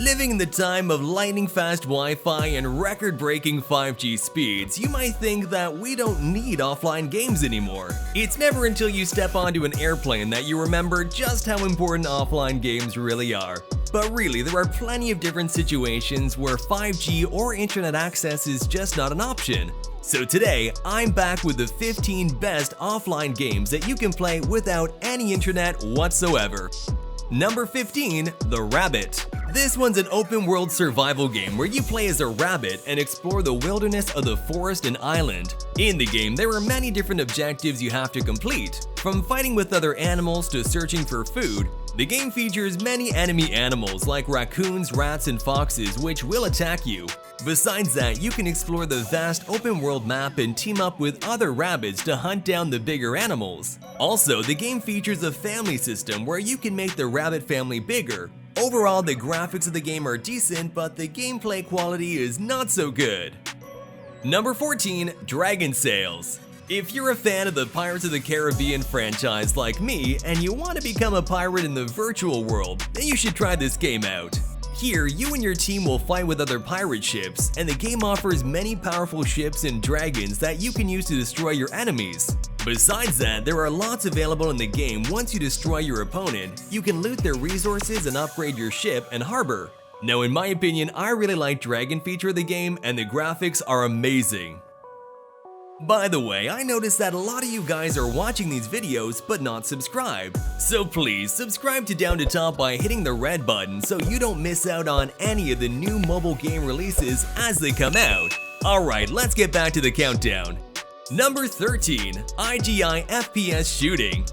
Living in the time of lightning-fast Wi-Fi and record-breaking 5G speeds, you might think that we don't need offline games anymore. It's never until you step onto an airplane that you remember just how important offline games really are. But really, there are plenty of different situations where 5G or internet access is just not an option. So today, I'm back with the 15 best offline games that you can play without any internet whatsoever. Number 15, The Rabbit. This one's an open-world survival game where you play as a rabbit and explore the wilderness of the forest and island. In the game, there are many different objectives you have to complete. From fighting with other animals to searching for food, the game features many enemy animals like raccoons, rats, and foxes which will attack you. Besides that, you can explore the vast open-world map and team up with other rabbits to hunt down the bigger animals. Also, the game features a family system where you can make the rabbit family bigger. Overall, the graphics of the game are decent, but the gameplay quality is not so good. Number 14, Dragon Sails. If you're a fan of the Pirates of the Caribbean franchise like me and you want to become a pirate in the virtual world, then you should try this game out. Here, you and your team will fight with other pirate ships, and the game offers many powerful ships and dragons that you can use to destroy your enemies. Besides that, there are lots available in the game. Once you destroy your opponent, you can loot their resources and upgrade your ship and harbor. Now, in my opinion, I really like Dragon feature of the game, and the graphics are amazing. By the way, I noticed that a lot of you guys are watching these videos but not subscribed. So please subscribe to Down to Top by hitting the red button so you don't miss out on any of the new mobile game releases as they come out. Alright, let's get back to the countdown. Number 13, IGI FPS Shooting.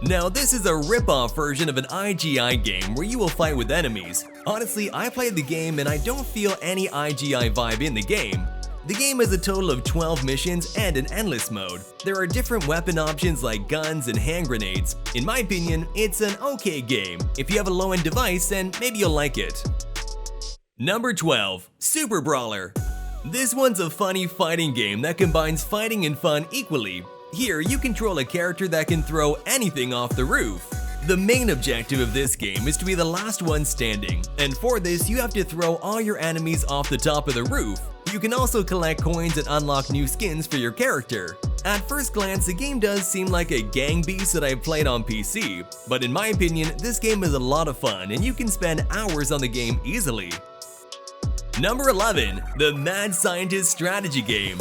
Now, this is a rip-off version of an IGI game where you will fight with enemies. Honestly, I played the game and I don't feel any IGI vibe in the game. The game has a total of 12 missions and an endless mode. There are different weapon options like guns and hand grenades. In my opinion, it's an okay game. If you have a low-end device, then maybe you'll like it. Number 12, Super Brawler. This one's a funny fighting game that combines fighting and fun equally. Here, you control a character that can throw anything off the roof. The main objective of this game is to be the last one standing, and for this, you have to throw all your enemies off the top of the roof. You can also collect coins and unlock new skins for your character. At first glance, the game does seem like a gang beast that I've played on PC, but in my opinion, this game is a lot of fun and you can spend hours on the game easily. Number 11, the Mad Scientist Strategy Game.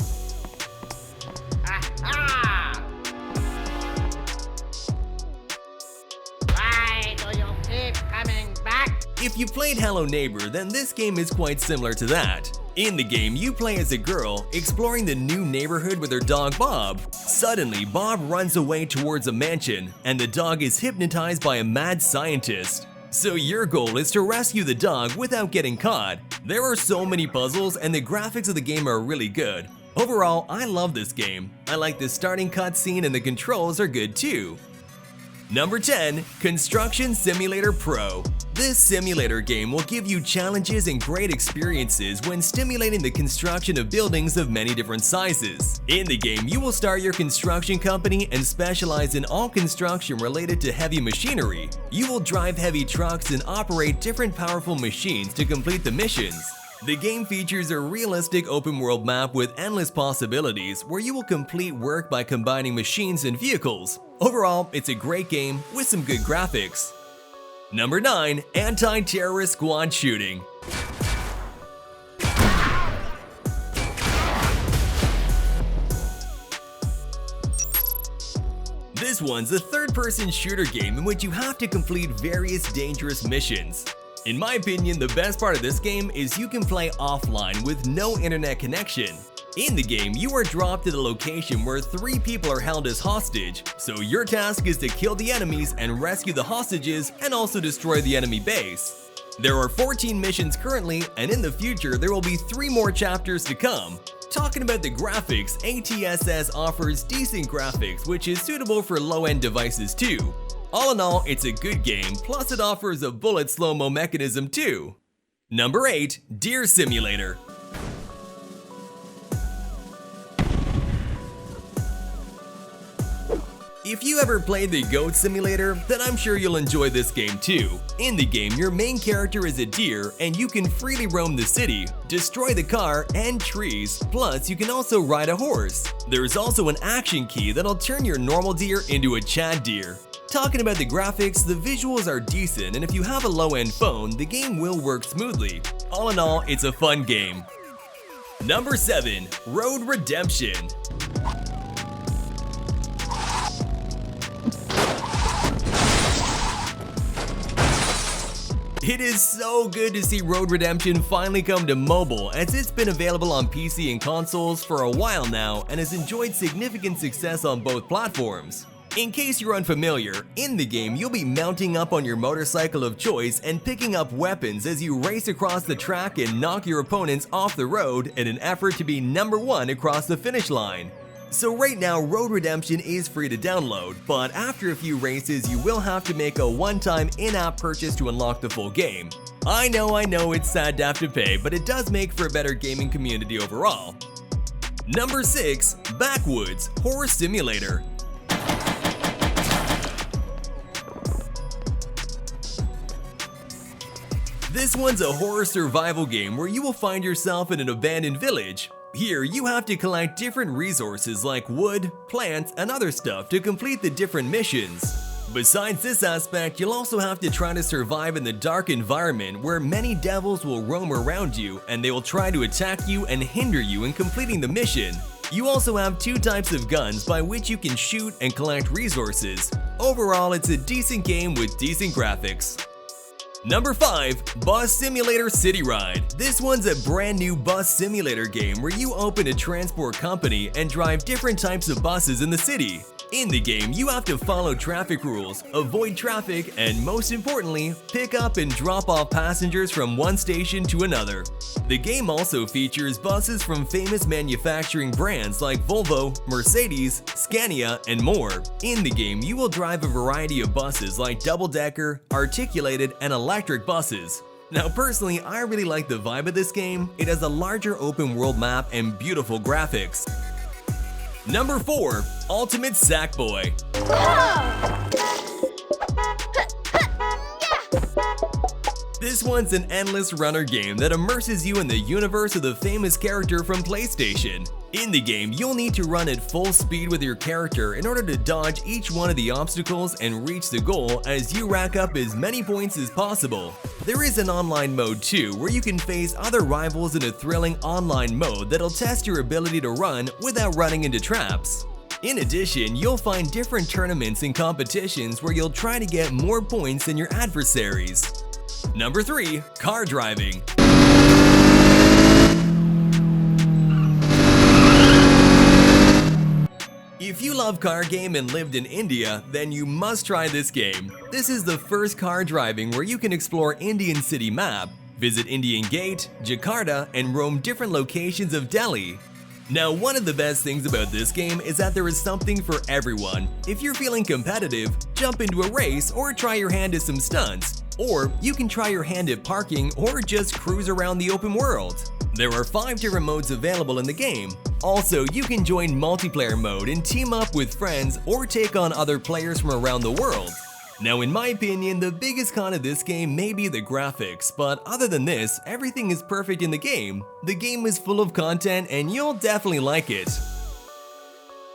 If you played Hello Neighbor, then this game is quite similar to that. In the game, you play as a girl, exploring the new neighborhood with her dog Bob. Suddenly, Bob runs away towards a mansion, and the dog is hypnotized by a mad scientist. So your goal is to rescue the dog without getting caught. There are so many puzzles, and the graphics of the game are really good. Overall, I love this game. I like the starting cutscene and the controls are good too. Number 10, Construction Simulator Pro. This simulator game will give you challenges and great experiences when stimulating the construction of buildings of many different sizes. In the game, you will start your construction company and specialize in all construction related to heavy machinery. You will drive heavy trucks and operate different powerful machines to complete the missions. The game features a realistic open-world map with endless possibilities where you will complete work by combining machines and vehicles. Overall, it's a great game with some good graphics. Number 9, Anti-Terrorist Squad Shooting. This one's a third-person shooter game in which you have to complete various dangerous missions. In my opinion, the best part of this game is you can play offline with no internet connection. In the game, you are dropped at a location where 3 people are held as hostage, so your task is to kill the enemies and rescue the hostages and also destroy the enemy base. There are 14 missions currently, and in the future there will be 3 more chapters to come. Talking about the graphics, ATSS offers decent graphics which is suitable for low-end devices too. All in all, it's a good game, plus it offers a bullet slow-mo mechanism too. Number 8, Deer Simulator. If you ever played the Goat Simulator, then I'm sure you'll enjoy this game too. In the game, your main character is a deer and you can freely roam the city, destroy the car and trees, plus you can also ride a horse. There's also an action key that'll turn your normal deer into a Chad deer. Talking about the graphics, the visuals are decent, and if you have a low-end phone, the game will work smoothly. All in all, it's a fun game. Number 7. Road Redemption. It is so good to see Road Redemption finally come to mobile, as it's been available on PC and consoles for a while now and has enjoyed significant success on both platforms. In case you're unfamiliar, in the game you'll be mounting up on your motorcycle of choice and picking up weapons as you race across the track and knock your opponents off the road in an effort to be number 1 across the finish line. So right now, Road Redemption is free to download, but after a few races you will have to make a one-time in-app purchase to unlock the full game. I know it's sad to have to pay, but it does make for a better gaming community overall. Number 6. Backwoods Horror Simulator. This one's a horror survival game where you will find yourself in an abandoned village. Here, you have to collect different resources like wood, plants, and other stuff to complete the different missions. Besides this aspect, you'll also have to try to survive in the dark environment where many devils will roam around you and they will try to attack you and hinder you in completing the mission. You also have 2 types of guns by which you can shoot and collect resources. Overall, it's a decent game with decent graphics. Number 5. Bus Simulator City Ride. This one's a brand new bus simulator game where you open a transport company and drive different types of buses in the city. In the game, you have to follow traffic rules, avoid traffic, and most importantly, pick up and drop off passengers from one station to another. The game also features buses from famous manufacturing brands like Volvo, Mercedes, Scania, and more. In the game, you will drive a variety of buses like double-decker, articulated, and electric buses. Now personally, I really like the vibe of this game. It has a larger open world map and beautiful graphics. Number 4. Ultimate Sackboy. This one's an endless runner game that immerses you in the universe of the famous character from PlayStation. In the game, you'll need to run at full speed with your character in order to dodge each one of the obstacles and reach the goal as you rack up as many points as possible. There is an online mode too, where you can face other rivals in a thrilling online mode that'll test your ability to run without running into traps. In addition, you'll find different tournaments and competitions where you'll try to get more points than your adversaries. Number 3. Car Driving. If you love car game and lived in India, then you must try this game. This is the first car driving where you can explore Indian city map, visit Indian Gate, Jakarta, and roam different locations of Delhi. Now, one of the best things about this game is that there is something for everyone. If you're feeling competitive, jump into a race or try your hand at some stunts. Or you can try your hand at parking or just cruise around the open world. There are 5 different modes available in the game. Also, you can join multiplayer mode and team up with friends or take on other players from around the world. Now, in my opinion, the biggest con of this game may be the graphics, but other than this, everything is perfect in the game. The game is full of content and you'll definitely like it.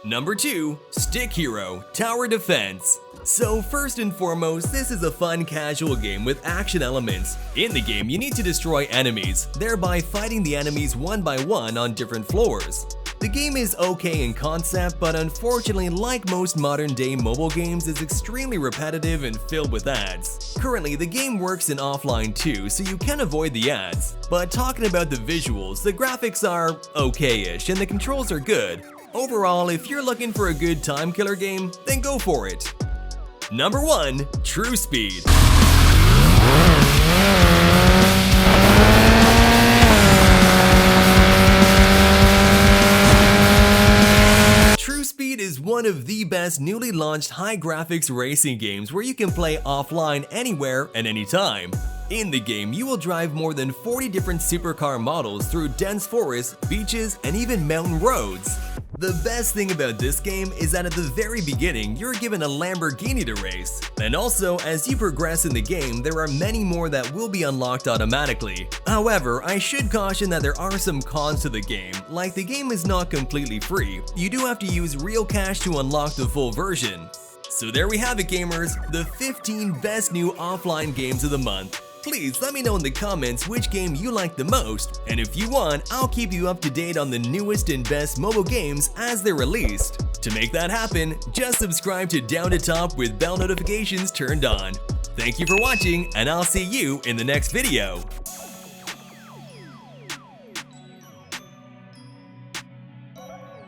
Number 2. Stick Hero Tower Defense. So first and foremost, this is a fun casual game with action elements. In the game, you need to destroy enemies, thereby fighting the enemies one by one on different floors. The game is okay in concept, but unfortunately, like most modern-day mobile games, is extremely repetitive and filled with ads. Currently, the game works in offline too, so you can avoid the ads. But talking about the visuals, the graphics are okay-ish and the controls are good. Overall, if you're looking for a good time killer game, then go for it. Number 1. True Speed. True Speed is one of the best newly launched high-graphics racing games where you can play offline anywhere and anytime. In the game, you will drive more than 40 different supercar models through dense forests, beaches, and even mountain roads. The best thing about this game is that at the very beginning, you're given a Lamborghini to race. And also, as you progress in the game, there are many more that will be unlocked automatically. However, I should caution that there are some cons to the game, like the game is not completely free. You do have to use real cash to unlock the full version. So there we have it, gamers, the 15 best new offline games of the month. Please let me know in the comments which game you like the most, and if you want, I'll keep you up to date on the newest and best mobile games as they're released. To make that happen, just subscribe to Down to Top with bell notifications turned on. Thank you for watching, and I'll see you in the next video.